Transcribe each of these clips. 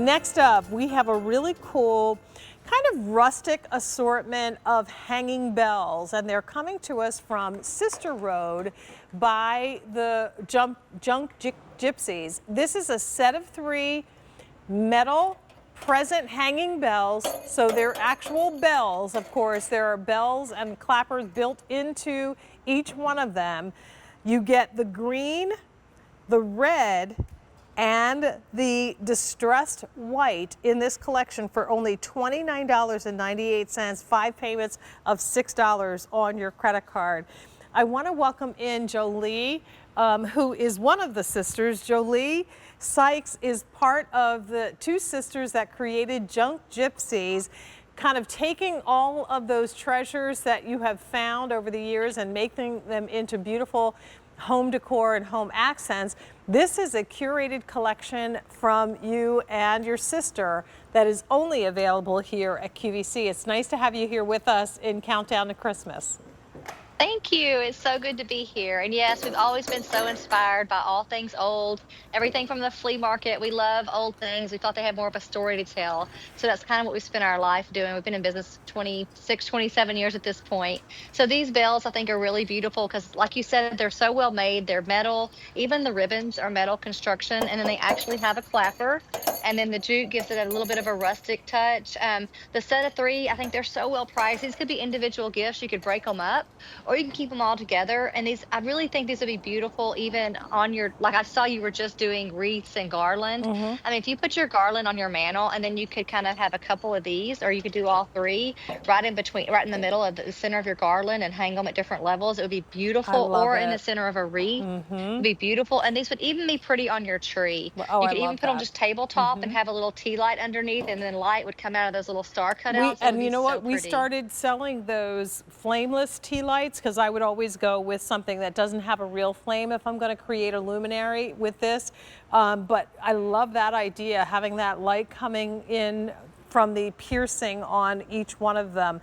Next up, we have a really cool kind of rustic assortment of hanging bells, and they're coming to us from Sister Road by the Junk Gypsies. This is a set of 3 metal present hanging bells. So they're actual bells, of course. There are bells and clappers built into each one of them. You get the green, the red, and the distressed white in this collection for only $29.98, 5 payments of $6 on your credit card. I want to welcome in Jolie, who is one of the sisters. Jolie Sykes is part of the 2 sisters that created Junk Gypsies, kind of taking all of those treasures that you have found over the years and making them into beautiful home decor and home accents. This is a curated collection from you and your sister that is only available here at QVC. It's nice to have you here with us in Countdown to Christmas. Thank you. It's so good to be here. And yes, we've always been so inspired by all things old, everything from the flea market. We love old things. We thought they had more of a story to tell. So that's kind of what we spent our life doing. We've been in business 26, 27 years at this point. So these bells, I think, are really beautiful because, like you said, they're so well made. They're metal. Even the ribbons are metal construction. And then they actually have a clapper. And then the jute gives it a little bit of a rustic touch. The set of 3, I think they're so well priced. These could be individual gifts. You could break them up, or you can keep them all together. And these, I really think these would be beautiful even on your, like I saw you were just doing wreaths and garland. I mean, if you put your garland on your mantle, and then you could kind of have a couple of these, or you could do all 3 right in between, right in the middle of the center of your garland and hang them at different levels. It would be I beautiful. love Or in the it. center of a wreath. It'd be beautiful. And these would even be pretty on your tree. Oh, You I could even love put them that. just tabletop and have a little tea light underneath, and then light would come out of those little star cutouts. It would And be you know so what? We pretty. started selling those flameless tea lights because I would always go with something that doesn't have a real flame if I'm going to create a luminary with this. But I love that idea, having that light coming in from the piercing on each one of them.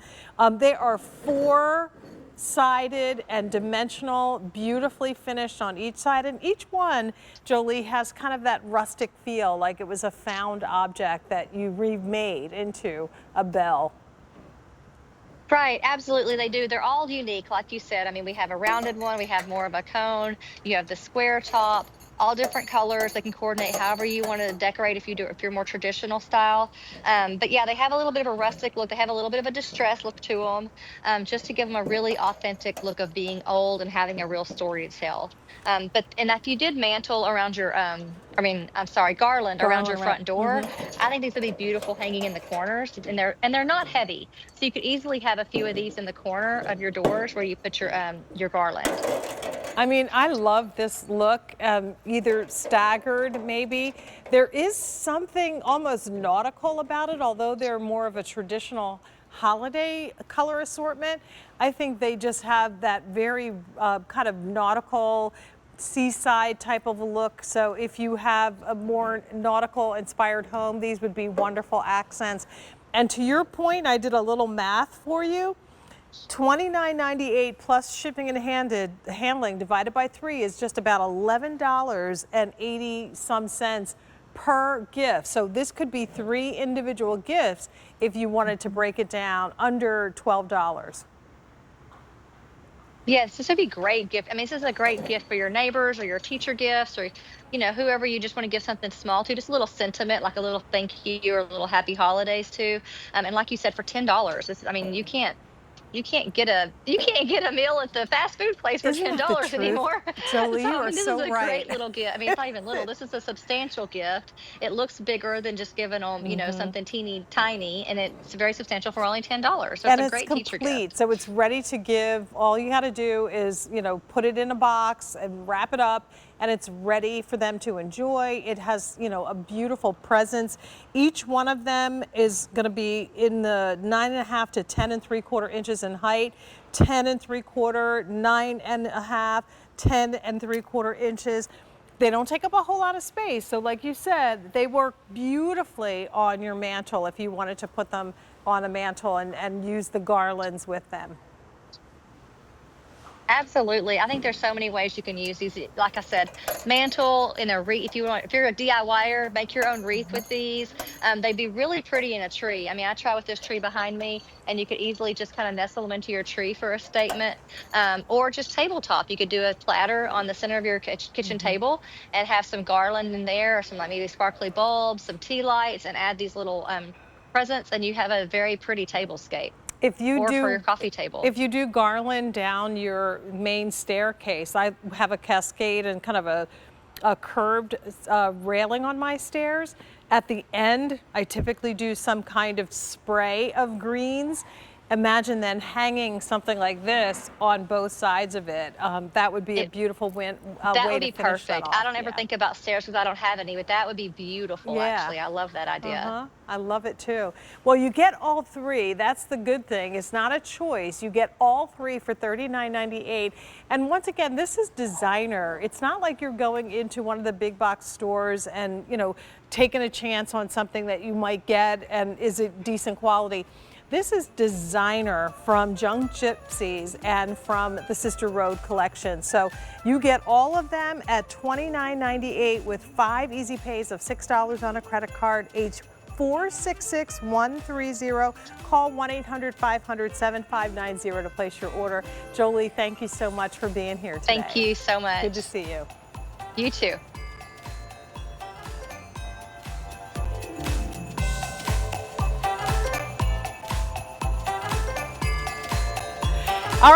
They are 4-sided and dimensional, beautifully finished on each side, and each one, Jolie, has kind of that rustic feel, like it was a found object that you remade into a bell. Right, absolutely, they do. They're all unique, like you said. I mean, we have a rounded one, we have more of a cone, you have the square top, all different colors. They can coordinate however you want to decorate if you're more traditional style. But yeah, they have a little bit of a rustic look. They have a little bit of a distressed look to them, just to give them a really authentic look of being old and having a real story to tell. But and if you did mantle around your, I'm sorry, garland around your Garland, right. front door, I think these would be beautiful hanging in the corners, and they're not heavy. So you could easily have a few of these in the corner of your doors where you put your garland. I mean, I love this look, either staggered maybe. There is something almost nautical about it, although they're more of a traditional holiday color assortment. I think they just have that very kind of nautical, seaside type of a look. So if you have a more nautical inspired home, these would be wonderful accents. And to your point, I did a little math for you. $29.98 plus shipping and handling divided by 3 is just about $11.80 some cents per gift. So this could be 3 individual gifts if you wanted to break it down under $12. Yes, this would be great gift. I mean, this is a great gift for your neighbors or your teacher gifts, or whoever you just want to give something small to, just a little sentiment, like a little thank you or a little happy holidays to. And like you said, for $10, I mean, you can't get a meal at the fast food place for Isn't ten that the dollars truth? anymore. Jolie, So you I are mean, this is so a right. great little gift. I mean, it's not even little. This is a substantial gift. It looks bigger than just giving them, something teeny tiny, and it's very substantial for only $10. So it's And a it's great teacher complete, gift. so it's ready to give. All you got to do is, put it in a box and wrap it up, and it's ready for them to enjoy. It has, a beautiful presence. Each one of them is going to be in the 9.5 to 10 3/4 inches in height, 10 3/4, 9.5, 10 3/4 inches. They don't take up a whole lot of space. So like you said, they work beautifully on your mantle if you wanted to put them on a mantle and use the garlands with them. Absolutely. I think there's so many ways you can use these. Like I said, mantle in a wreath. If you're a DIYer, make your own wreath with these. They'd be really pretty in a tree. I mean, I try with this tree behind me, and you could easily just kind of nestle them into your tree for a statement. Or just tabletop. You could do a platter on the center of your kitchen Mhm. table and have some garland in there, or some like maybe sparkly bulbs, some tea lights, and add these little presents, and you have a very pretty tablescape, If you or for your do, coffee table. if you do garland down your main staircase, I have a cascade and kind of a curved railing on my stairs. At the end, I typically do some kind of spray of greens. Imagine then hanging something like this on both sides of it. That would be a beautiful That way would to be finish that perfect. I off. don't ever Yeah. think about stairs because I don't have any, but that would be beautiful, Yeah. actually. I love that idea. Uh-huh. I love it too. Well, you get all three. That's the good thing. It's not a choice. You get all three for $39.98. And once again, this is designer. It's not like you're going into one of the big box stores and, taking a chance on something that you might get and is it decent quality. This is designer from Jung Gypsies and from the Sister Road collection. So you get all of them at $29.98 with 5 easy pays of $6 on a credit card, age 466130. Call 1-800-500-7590 to place your order. Jolie, thank you so much for being here today. Thank you so Good to much. see you. You too.